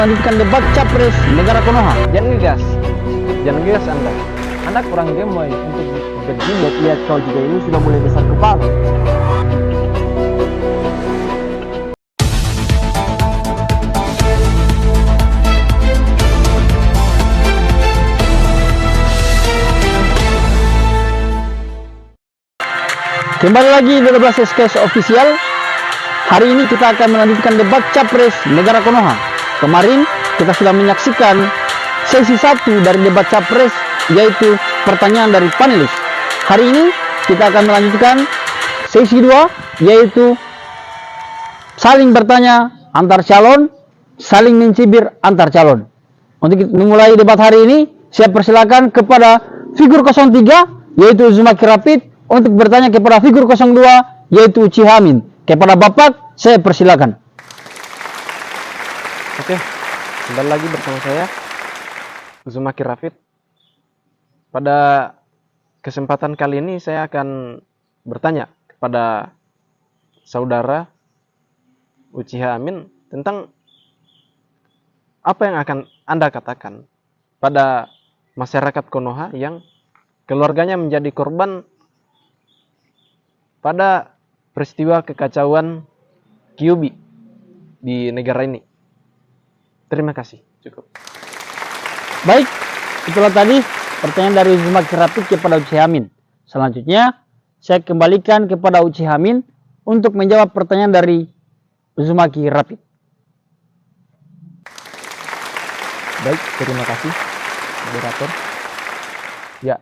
Lanjutkan debat capres negara Konoha. Jangan ngegas Anda. Anda kurang gemoy untuk begini. Lihat kau juga ini sudah mulai besar kepala. Kembali lagi di 12 SKS Official. Hari ini kita akan melanjutkan debat capres negara Konoha. Kemarin kita sudah menyaksikan sesi 1 dari debat capres, yaitu pertanyaan dari panelis. Hari ini kita akan melanjutkan sesi 2, yaitu saling bertanya antar calon, saling mencibir antar calon. Untuk memulai debat hari ini, saya persilakan kepada figur 03, yaitu Uzumaki Rapid, untuk bertanya kepada figur 02, yaitu Uchiha Amin. Kepada Bapak, saya persilakan. Oke, kembali lagi bersama saya Uzumaki Rapid. Pada kesempatan kali ini saya akan bertanya kepada saudara Uchiha Amin tentang apa yang akan Anda katakan pada masyarakat Konoha yang keluarganya menjadi korban pada peristiwa kekacauan Kyuubi di negara ini. Terima kasih, cukup. Baik, itulah tadi pertanyaan dari Uzumaki Rapid kepada Uchiha Amin. Selanjutnya, saya kembalikan kepada Uchiha Amin untuk menjawab pertanyaan dari Uzumaki Rapid. Baik, terima kasih, moderator. Ya,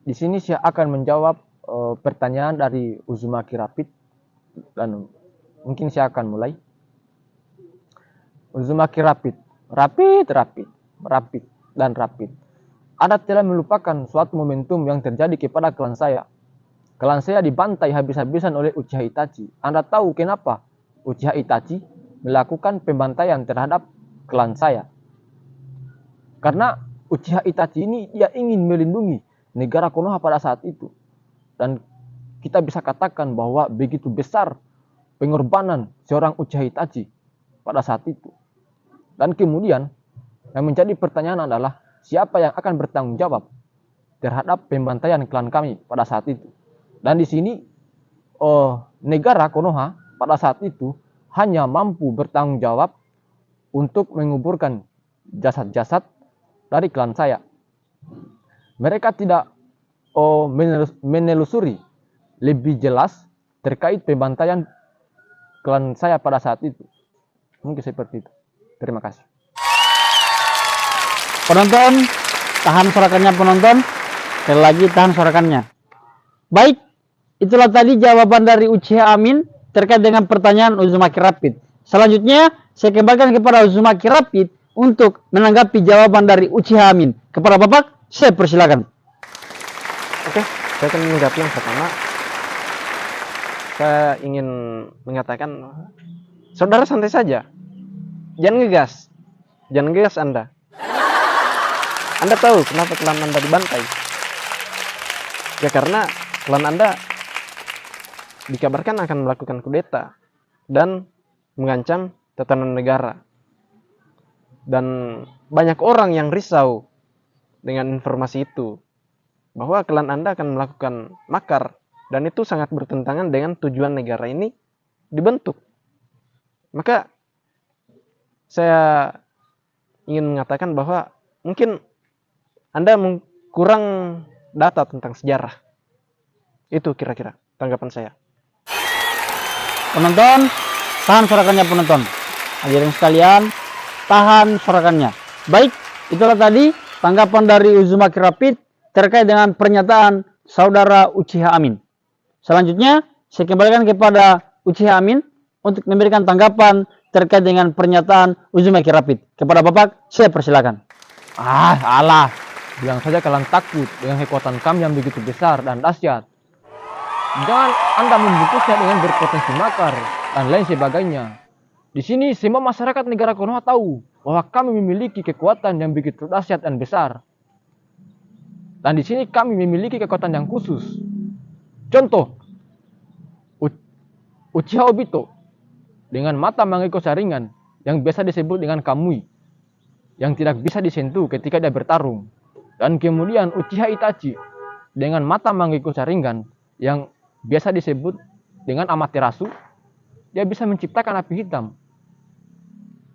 di sini saya akan menjawab pertanyaan dari Uzumaki Rapid dan mungkin saya akan mulai. Uzumaki Rapid, rapid. Anda telah melupakan suatu momentum yang terjadi kepada klan saya. Klan saya dibantai habis-habisan oleh Uchiha Itachi. Anda tahu kenapa Uchiha Itachi melakukan pembantaian terhadap klan saya? Karena Uchiha Itachi ini dia ingin melindungi negara Konoha pada saat itu. Dan kita bisa katakan bahwa begitu besar pengorbanan seorang Uchiha Itachi pada saat itu. Dan kemudian yang menjadi pertanyaan adalah siapa yang akan bertanggung jawab terhadap pembantaian klan kami pada saat itu. Dan di sini negara Konoha pada saat itu hanya mampu bertanggung jawab untuk menguburkan jasad-jasad dari klan saya. Mereka tidak menelusuri lebih jelas terkait pembantaian klan saya pada saat itu. Mungkin seperti itu. Terima kasih. Penonton, tahan sorakannya penonton. Sekali lagi tahan sorakannya. Baik, itulah tadi jawaban dari Uchiha Amin terkait dengan pertanyaan Uzumaki Rapid. Selanjutnya, saya kembalikan kepada Uzumaki Rapid untuk menanggapi jawaban dari Uchiha Amin. Kepada Bapak, saya persilakan. Oke, saya akan menanggapi yang pertama. Saya ingin mengatakan, saudara santai saja. Jangan ngegas Anda. Anda tahu kenapa klan Anda dibantai? Ya karena klan Anda dikabarkan akan melakukan kudeta dan mengancam tatanan negara. Dan banyak orang yang risau dengan informasi itu, bahwa klan Anda akan melakukan makar, dan itu sangat bertentangan dengan tujuan negara ini dibentuk. Maka saya ingin mengatakan bahwa mungkin Anda kurang data tentang sejarah. Itu kira-kira tanggapan saya. Penonton, tahan sorakannya penonton. Hadirin sekalian, tahan sorakannya. Baik, itulah tadi tanggapan dari Uzumaki Rapid terkait dengan pernyataan saudara Uchiha Amin. Selanjutnya, saya kembalikan kepada Uchiha Amin untuk memberikan tanggapan terkait dengan pernyataan Uzumaki Rapid. Kepada Bapak, saya persilakan. Alah, bilang saja kalian takut dengan kekuatan kami yang begitu besar dan dahsyat. Jangan Anda membungkusnya dengan berpotensi makar dan lain sebagainya. Di sini semua masyarakat negara Konoha tahu bahwa kami memiliki kekuatan yang begitu dahsyat dan besar. Dan di sini kami memiliki kekuatan yang khusus. Contoh, Uchiha Obito dengan mata mangekyo saringan yang biasa disebut dengan Kamui. yang tidak bisa disentuh ketika dia bertarung. Dan kemudian Uchiha Itachi dengan mata Mangekyou Sharingan yang biasa disebut dengan Amaterasu, dia bisa menciptakan api hitam.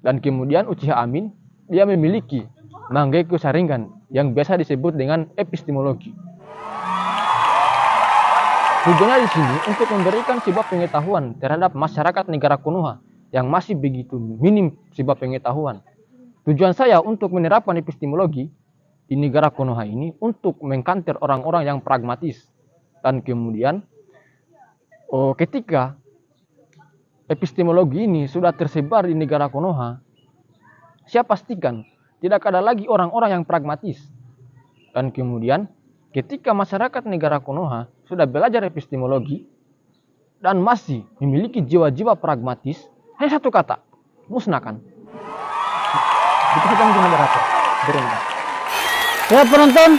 Dan kemudian Uchiha Amin, dia memiliki Mangekyou Sharingan yang biasa disebut dengan epistemologi. Tujuannya di sini untuk memberikan sebuah pengetahuan terhadap masyarakat negara Konoha yang masih begitu minim sebuah pengetahuan. Tujuan saya untuk menerapkan epistemologi di negara Konoha ini untuk mengkanter orang-orang yang pragmatis. Dan kemudian ketika epistemologi ini sudah tersebar di negara Konoha, saya pastikan tidak ada lagi orang-orang yang pragmatis. Dan kemudian ketika masyarakat negara Konoha sudah belajar epistemologi dan masih memiliki jiwa-jiwa pragmatis, hanya satu kata, musnahkan. Itu saja mungkin moderator. Terima kasih. Ya penonton,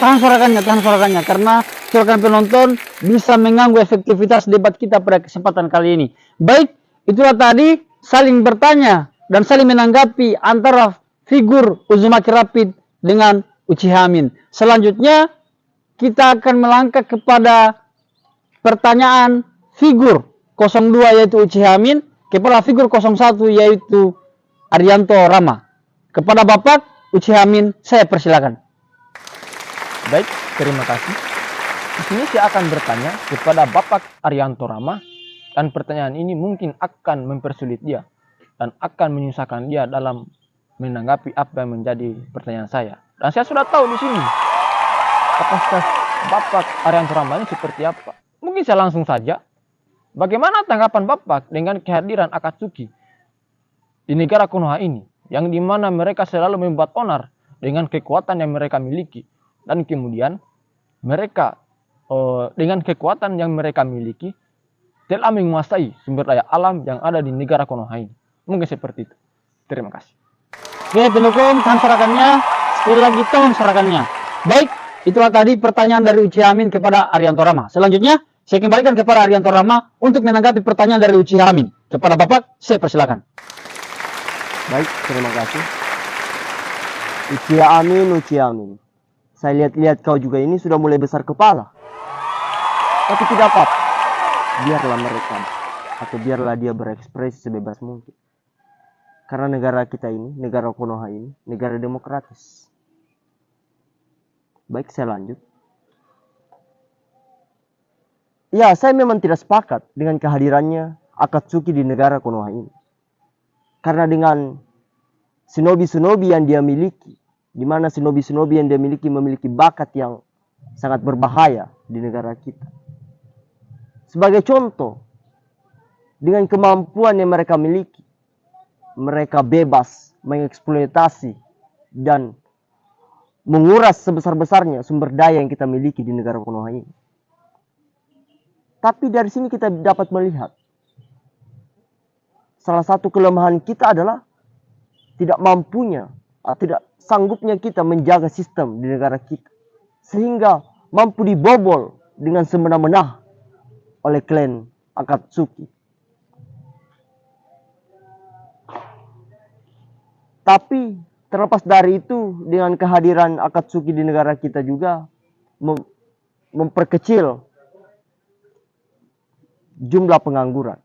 tahan suarakannya, karena suarakan penonton bisa mengganggu efektivitas debat kita pada kesempatan kali ini. Baik, itulah tadi saling bertanya dan saling menanggapi antara figur Uzumaki Rapid dengan Uchiha Amin. Selanjutnya, kita akan melangkah kepada pertanyaan figur 02 yaitu Uchiha Amin kepada figur 01 yaitu Arianto Rama. Kepada Bapak Uchiha Amin, saya persilakan. Baik, terima kasih. Di sini saya akan bertanya kepada Bapak Arianto Rama, dan pertanyaan ini mungkin akan mempersulit dia dan akan menyusahkan dia dalam menanggapi apa yang menjadi pertanyaan saya. Dan saya sudah tahu di sini kapasitas Bapak Arianto Rama ini seperti apa. Mungkin saya langsung saja. Bagaimana tanggapan Bapak dengan kehadiran Akatsuki di negara Konoha ini, yang dimana mereka selalu membuat onar dengan kekuatan yang mereka miliki, dan kemudian mereka dengan kekuatan yang mereka miliki telah menguasai sumber daya alam yang ada di negara Konoha ini. Mungkin seperti itu. Terima kasih. Oke, pendukung, tahan suarakannya. Sekali lagi, tahan suarakannya. Baik, itulah tadi pertanyaan dari Uchiha Amin kepada Arianto Rama. Selanjutnya, saya kembalikan kepada Arianto Rama untuk menanggapi pertanyaan dari Uchiha Amin. Kepada Bapak, saya persilakan. Baik, terima kasih. Uchiha Amin. Saya lihat-lihat kau juga ini sudah mulai besar kepala. Tapi tidak apa-apa. Biarlah mereka, atau biarlah dia berekspresi sebebas mungkin. Karena negara kita ini, negara Konoha ini, negara demokratis. Baik, saya lanjut. Ya, saya memang tidak sepakat dengan kehadirannya Akatsuki di negara Konoha ini. Karena dengan shinobi-shinobi yang dia miliki, di mana shinobi-shinobi yang dia memiliki bakat yang sangat berbahaya di negara kita. Sebagai contoh, dengan kemampuan yang mereka miliki, mereka bebas mengeksploitasi dan menguras sebesar-besarnya sumber daya yang kita miliki di negara Konoha ini. Tapi dari sini kita dapat melihat salah satu kelemahan kita adalah tidak sanggupnya kita menjaga sistem di negara kita, sehingga mampu dibobol dengan semena-mena oleh klan Akatsuki. Tapi terlepas dari itu, dengan kehadiran Akatsuki di negara kita juga memperkecil jumlah pengangguran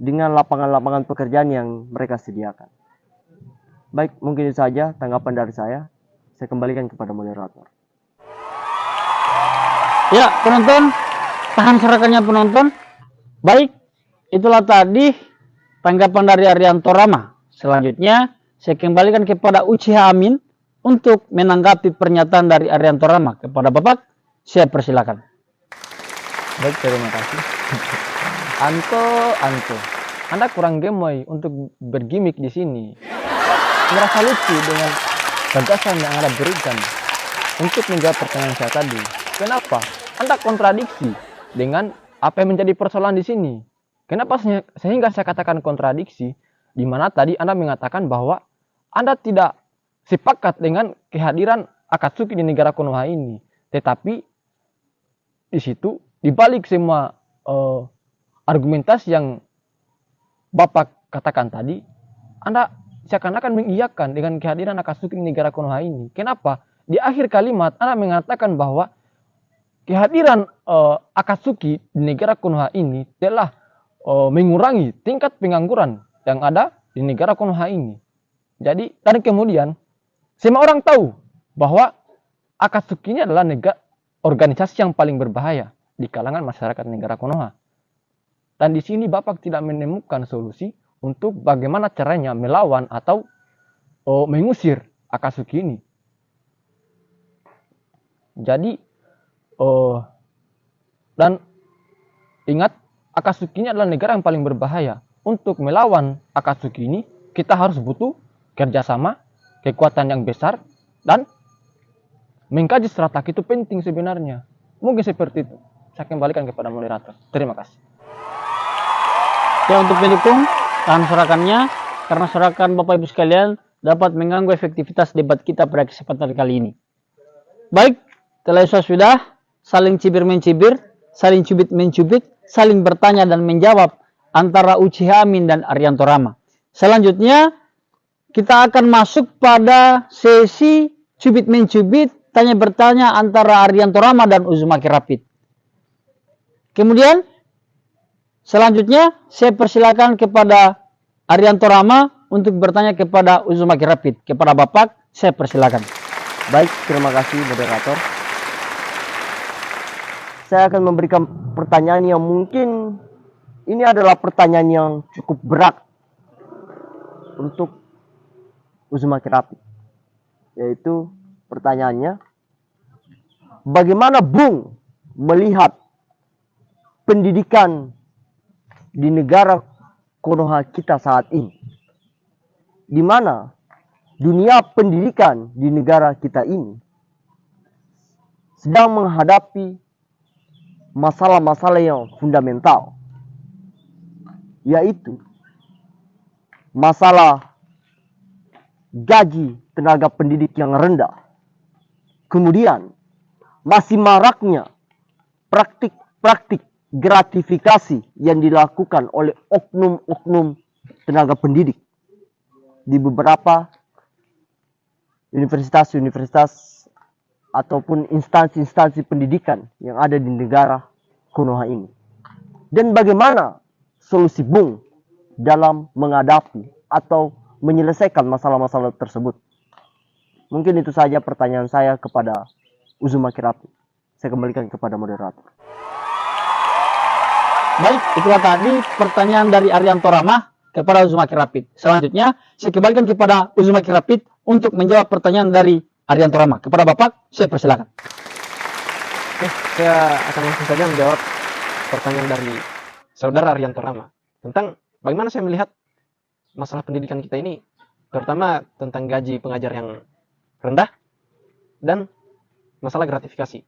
dengan lapangan-lapangan pekerjaan yang mereka sediakan. Baik, mungkin itu saja tanggapan dari saya. Saya kembalikan kepada moderator. Ya, penonton, tahan suarakannya penonton. Baik, itulah tadi tanggapan dari Arianto Rama. Selanjutnya, saya kembalikan kepada Uchiha Amin untuk menanggapi pernyataan dari Arianto Rama. Kepada Bapak, saya persilakan. Baik, terima kasih. Anto, Anda kurang gemoy untuk bergimik di sini. Merasa lucu dengan gagasan yang Anda berikan untuk menjawab pertanyaan saya tadi. Kenapa? Anda kontradiksi dengan apa yang menjadi persoalan di sini. Kenapa sehingga saya katakan kontradiksi? Di mana tadi Anda mengatakan bahwa Anda tidak sepakat dengan kehadiran Akatsuki di negara Konoha ini. Tetapi di situ, di balik semua argumentasi yang Bapak katakan tadi, Anda seakan-akan mengiyakan dengan kehadiran Akatsuki di negara Konoha ini. Kenapa? Di akhir kalimat Anda mengatakan bahwa kehadiran Akatsuki di negara Konoha ini telah mengurangi tingkat pengangguran yang ada di negara Konoha ini. Jadi, dan kemudian semua orang tahu bahwa Akatsuki ini adalah organisasi yang paling berbahaya di kalangan masyarakat negara Konoha. Dan di sini Bapak tidak menemukan solusi untuk bagaimana caranya melawan atau mengusir Akatsuki ini. Jadi, dan ingat, Akatsuki ini adalah negara yang paling berbahaya. Untuk melawan Akatsuki ini, kita harus butuh kerjasama, kekuatan yang besar, dan mengkaji strategi itu penting sebenarnya. Mungkin seperti itu. Saya kembalikan kepada moderator. Terima kasih. Ya, untuk mendukung tahan sorakannya, karena sorakan Bapak Ibu sekalian dapat mengganggu efektivitas debat kita pada kesempatan kali ini. Baik, telah sudah saling cibir mencibir, saling cubit mencubit, saling bertanya dan menjawab antara Uchiha Amin dan Arianto Rama. Selanjutnya kita akan masuk pada sesi cubit mencubit, tanya bertanya antara Arianto Rama dan Uzumaki Rapid. Kemudian selanjutnya saya persilakan kepada Arianto Rama untuk bertanya kepada Uzumaki Rapid. Kepada Bapak saya persilakan. Baik, terima kasih moderator. Saya akan memberikan pertanyaan yang mungkin ini adalah pertanyaan yang cukup berat untuk Uzumaki Rapid. Yaitu pertanyaannya, bagaimana Bung melihat pendidikan di negara Konoha kita saat ini? Di mana dunia pendidikan di negara kita ini sedang menghadapi masalah-masalah yang fundamental, yaitu masalah gaji tenaga pendidik yang rendah. Kemudian masih maraknya praktik-praktik gratifikasi yang dilakukan oleh oknum-oknum tenaga pendidik di beberapa universitas-universitas ataupun instansi-instansi pendidikan yang ada di negara Konoha ini. Dan bagaimana solusi Bung dalam menghadapi atau menyelesaikan masalah-masalah tersebut? Mungkin itu saja pertanyaan saya kepada Uzumaki Rapid. Saya kembalikan kepada moderator. Baik, itulah tadi pertanyaan dari Arianto Rama kepada Uzumaki Rapid. Selanjutnya saya kembalikan kepada Uzumaki Rapid untuk menjawab pertanyaan dari Arianto Rama. Kepada Bapak saya persilakan. Oke, saya akan langsung saja menjawab pertanyaan dari saudara Arianto Rama tentang bagaimana saya melihat masalah pendidikan kita ini, terutama tentang gaji pengajar yang rendah dan masalah gratifikasi.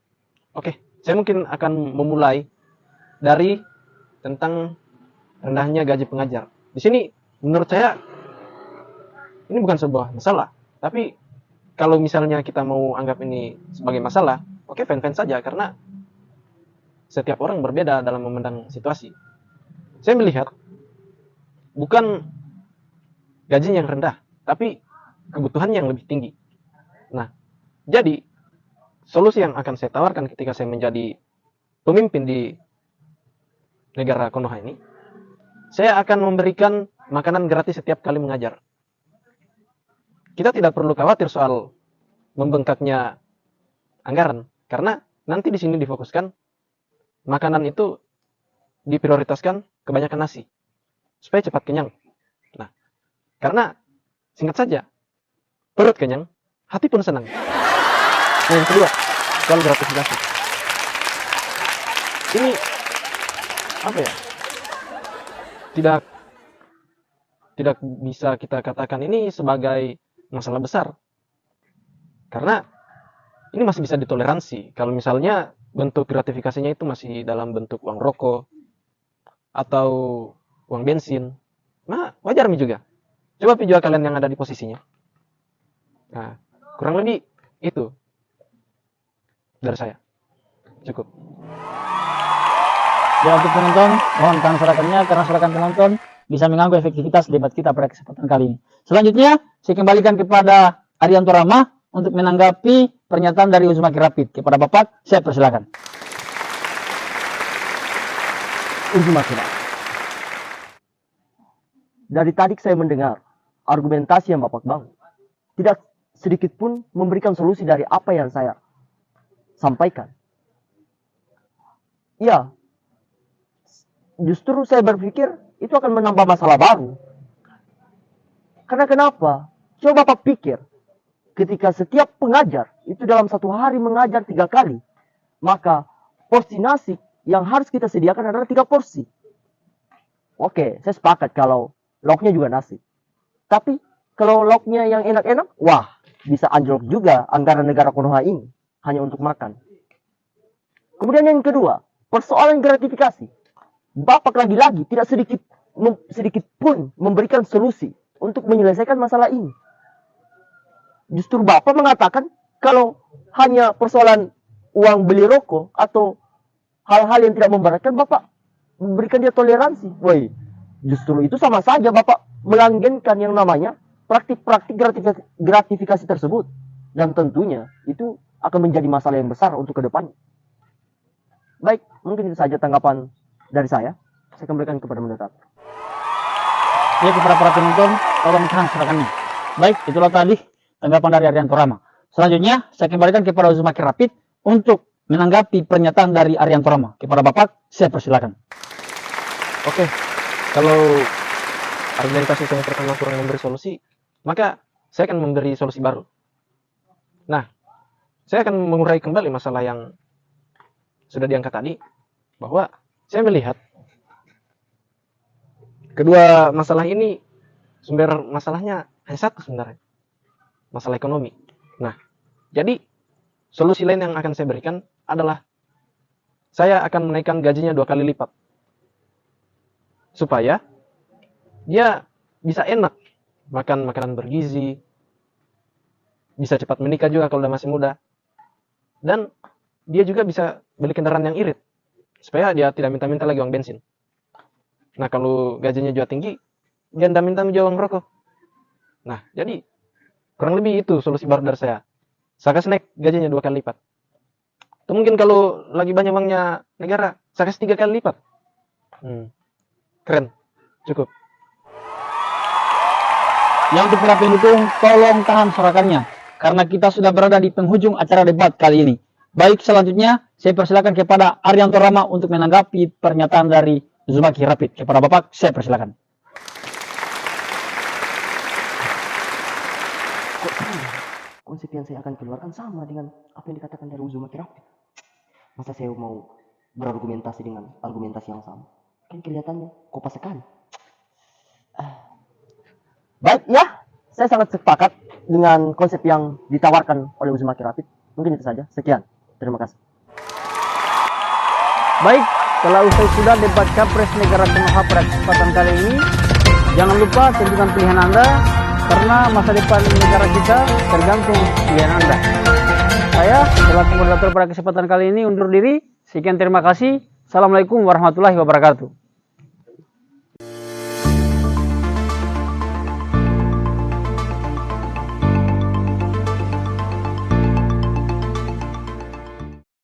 Oke, saya mungkin akan memulai dari tentang rendahnya gaji pengajar. Di sini menurut saya ini bukan sebuah masalah, tapi kalau misalnya kita mau anggap ini sebagai masalah, oke, fan-fan saja, karena setiap orang berbeda dalam memandang situasi. Saya melihat bukan gaji yang rendah, tapi kebutuhan yang lebih tinggi. Nah, jadi solusi yang akan saya tawarkan ketika saya menjadi pemimpin di negara Konoha ini, saya akan memberikan makanan gratis setiap kali mengajar. Kita tidak perlu khawatir soal membengkaknya anggaran, karena nanti di sini difokuskan makanan itu diprioritaskan kebanyakan nasi supaya cepat kenyang. Nah, karena singkat saja, perut kenyang, hati pun senang. Nah, yang kedua, soal gratifikasi. Ini apa ya? Tidak bisa kita katakan ini sebagai masalah besar, karena ini masih bisa ditoleransi kalau misalnya bentuk gratifikasinya itu masih dalam bentuk uang rokok atau uang bensin. Nah, wajar juga. Coba juga kalian yang ada di posisinya. Nah, kurang lebih itu dari saya. Cukup. Ya, untuk penonton, mohon tahan sorakannya karena sorakan penonton bisa mengganggu efektivitas debat kita pada kesempatan kali ini. Selanjutnya, saya kembalikan kepada Arianto Rama untuk menanggapi pernyataan dari Uzumaki Rapid. Kepada Bapak, saya persilakan. Uzumaki Rapid. Dari tadi saya mendengar argumentasi yang Bapak bangun. Tidak sedikit pun memberikan solusi dari apa yang saya sampaikan. Ya, justru saya berpikir itu akan menambah masalah baru. Karena kenapa? Coba Bapak pikir, ketika setiap pengajar itu dalam satu hari mengajar 3 kali, maka porsi nasi yang harus kita sediakan adalah 3 porsi. Oke, saya sepakat kalau lauknya juga nasi. Tapi kalau lauknya yang enak-enak, wah, bisa anjlok juga anggaran negara Konoha ini hanya untuk makan. Kemudian yang kedua, persoalan gratifikasi. Bapak lagi-lagi tidak sedikit pun memberikan solusi untuk menyelesaikan masalah ini. Justru Bapak mengatakan kalau hanya persoalan uang beli rokok atau hal-hal yang tidak memberatkan, Bapak memberikan dia toleransi. Woi, justru itu sama saja Bapak melanggengkan yang namanya praktik-praktik gratifikasi tersebut. Dan tentunya itu akan menjadi masalah yang besar untuk kedepannya. Baik, mungkin itu saja tanggapan dari saya. Saya kembalikan kepada moderator. Ya, kepada para penonton, tolong tahan silakannya. Baik, itulah tadi tanggapan dari Arianto Rama. Selanjutnya, saya kembalikan kepada Uzumaki Rapid untuk menanggapi pernyataan dari Arianto Rama. Kepada Bapak, saya persilakan. Oke, kalau argumentasi yang pertama kurang memberi solusi, maka saya akan memberi solusi baru. Nah, saya akan mengurai kembali masalah yang sudah diangkat tadi, bahwa saya melihat kedua masalah ini sumber masalahnya hanya satu sebenarnya, masalah ekonomi. Nah, jadi solusi lain yang akan saya berikan adalah saya akan menaikkan gajinya 2 kali lipat supaya dia bisa enak makan makanan bergizi, bisa cepat menikah juga kalau udah masih muda, dan dia juga bisa beli kendaraan yang irit supaya dia tidak minta-minta lagi uang bensin. Nah, kalau gajinya juga tinggi, dia tidak minta juga uang rokok. Nah, jadi kurang lebih itu solusi baru dari saya. Saya kasih naik gajinya 2 kali lipat. Atau mungkin kalau lagi banyak uangnya negara, saya kasih 3 kali lipat. Keren, cukup. Yang untuk para pendukung, tolong tahan sorakannya, karena kita sudah berada di penghujung acara debat kali ini. Baik, selanjutnya saya persilakan kepada Arianto Rama untuk menanggapi pernyataan dari Uzumaki Rapid. Kepada Bapak, saya persilakan. Konsep yang saya akan keluarkan sama dengan apa yang dikatakan dari Uzumaki Rapid. Masa saya mau berargumentasi dengan argumentasi yang sama? Kan kelihatannya kopas sekali. Baik, ya, saya sangat sepakat dengan konsep yang ditawarkan oleh Uzumaki Rapid. Mungkin itu saja. Sekian. Terima kasih. Baik, setelah usai sudah debat Capres Negara Konoha pada kesempatan kali ini, jangan lupa tentukan pilihan Anda, karena masa depan negara kita tergantung pilihan Anda. Saya, selaku moderator pada kesempatan kali ini, undur diri. Sekian, terima kasih. Assalamualaikum warahmatullahi wabarakatuh.